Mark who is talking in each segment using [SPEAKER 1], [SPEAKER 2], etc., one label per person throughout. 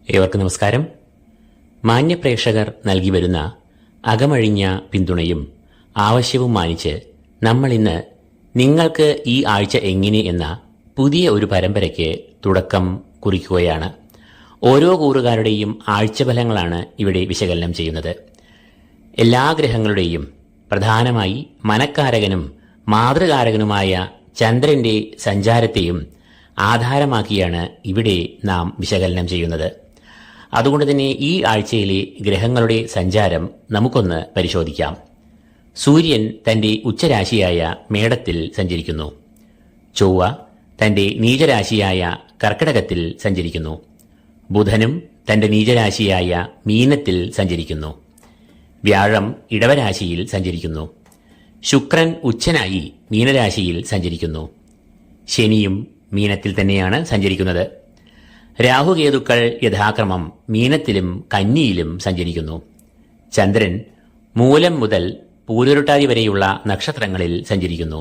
[SPEAKER 1] ഏവർക്കും നമസ്കാരം. മാന്യപ്രേക്ഷകർ നൽകി വരുന്ന അകമഴിഞ്ഞ പിന്തുണയും ആവശ്യവും മാനിച്ച് നമ്മൾ ഇന്ന് നിങ്ങൾക്ക് ഈ ആഴ്ച എങ്ങനെ എന്ന പുതിയ ഒരു പരമ്പരയ്ക്ക് തുടക്കം കുറിക്കുകയാണ്. ഓരോ കൂറുകാരുടെയും ആഴ്ചഫലങ്ങളാണ് ഇവിടെ വിശകലനം ചെയ്യുന്നത്. എല്ലാ ഗ്രഹങ്ങളുടെയും പ്രധാനമായി മനക്കാരകനും മാതൃകാരകനുമായ ചന്ദ്രന്റെ സഞ്ചാരത്തെയും ആധാരമാക്കിയാണ് ഇവിടെ നാം വിശകലനം ചെയ്യുന്നത്. അതുകൊണ്ട് തന്നെ ഈ ആഴ്ചയിലെ ഗ്രഹങ്ങളുടെ സഞ്ചാരം നമുക്കൊന്ന് പരിശോധിക്കാം. സൂര്യൻ തന്റെ ഉച്ചരാശിയായ മേടത്തിൽ സഞ്ചരിക്കുന്നു. ചൊവ്വ തന്റെ നീചരാശിയായ കർക്കിടകത്തിൽ സഞ്ചരിക്കുന്നു. ബുധനും തന്റെ നീചരാശിയായ മീനത്തിൽ സഞ്ചരിക്കുന്നു. വ്യാഴം ഇടവരാശിയിൽ സഞ്ചരിക്കുന്നു. ശുക്രൻ ഉച്ചനായി മീനരാശിയിൽ സഞ്ചരിക്കുന്നു. ശനിയും മീനത്തിൽ തന്നെയാണ് സഞ്ചരിക്കുന്നത്. രാഹുകേതുക്കൾ യഥാക്രമം മീനത്തിലും കന്നിയിലും സഞ്ചരിക്കുന്നു. ചന്ദ്രൻ മൂലം മുതൽ പൂരുരുട്ടാതി വരെയുള്ള നക്ഷത്രങ്ങളിൽ സഞ്ചരിക്കുന്നു.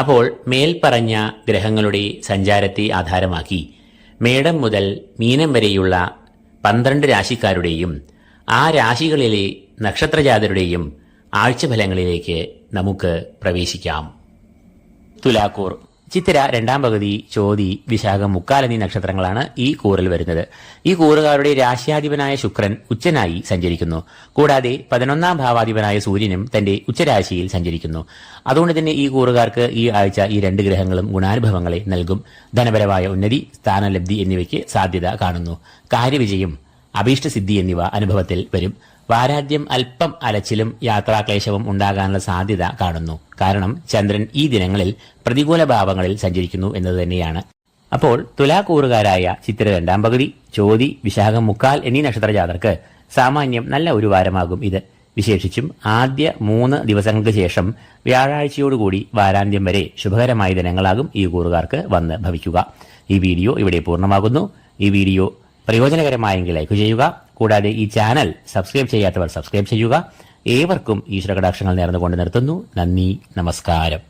[SPEAKER 1] അപ്പോൾ മേൽപ്പറഞ്ഞ ഗ്രഹങ്ങളുടെ സഞ്ചാരത്തെ ആധാരമാക്കി മേടം മുതൽ മീനം വരെയുള്ള 12 രാശിക്കാരുടെയും ആ രാശികളിലെ നക്ഷത്രജാതരുടെയും ആഴ്ചഫലങ്ങളിലേക്ക് നമുക്ക് പ്രവേശിക്കാം. തുലാക്കൂർ ചിത്തിര രണ്ടാം പകുതി, ചോതി, വിശാഖം, മുക്കാൽ എന്നീ നക്ഷത്രങ്ങളാണ് ഈ കൂറിൽ വരുന്നത്. ഈ കൂറുകാരുടെ രാശ്യാധിപനായ ശുക്രൻ ഉച്ചനായി സഞ്ചരിക്കുന്നു. കൂടാതെ 11ാം ഭാവാധിപനായ സൂര്യനും തന്റെ ഉച്ചരാശിയിൽ സഞ്ചരിക്കുന്നു. അതുകൊണ്ട് തന്നെ ഈ കൂറുകാർക്ക് ഈ ആഴ്ച ഈ 2 ഗ്രഹങ്ങളും ഗുണാനുഭവങ്ങളെ നൽകും. ധനപരമായ ഉന്നതി, സ്ഥാനലബ്ധി എന്നിവയ്ക്ക് സാധ്യത കാണുന്നു. കാര്യവിജയം, അഭീഷ്ടസിദ്ധി എന്നിവ അനുഭവത്തിൽ വരും. വാരാദ്യം അല്പം അലച്ചിലും യാത്രാക്ലേശവും ഉണ്ടാകാനുള്ള സാധ്യത കാണുന്നു. കാരണം ചന്ദ്രൻ ഈ ദിനങ്ങളിൽ പ്രതികൂല ഭാവങ്ങളിൽ സഞ്ചരിക്കുന്നു എന്നത് തന്നെയാണ്. അപ്പോൾ തുലാക്കൂറുകാരായ ചിത്തിര രണ്ടാം പകുതി, ചോതി, വിശാഖം, മുക്കാൽ എന്നീ നക്ഷത്രജാതർക്ക് സാമാന്യം നല്ല ഒരു വാരമാകും ഇത്. വിശേഷിച്ചും ആദ്യ 3 ദിവസങ്ങൾക്ക് ശേഷം വ്യാഴാഴ്ചയോടുകൂടി വാരാന്ത്യം വരെ ശുഭകരമായ ദിനങ്ങളാകും ഈ കൂറുകാർക്ക് വന്ന് ഭവിക്കുക. ഈ വീഡിയോ ഇവിടെ പൂർണ്ണമാകുന്നു. ഈ വീഡിയോ പ്രയോജനകരമായെങ്കിൽ ലൈക്ക് ചെയ്യുക. കൂടാതെ ഈ ചാനൽ സബ്സ്ക്രൈബ് ചെയ്യാത്തവർ സബ്സ്ക്രൈബ് ചെയ്യുക. ഏവർക്കും ഈശ്വര കടാക്ഷങ്ങൾ നേർന്നുകൊണ്ട് നിർത്തുന്നു. നന്ദി, നമസ്കാരം.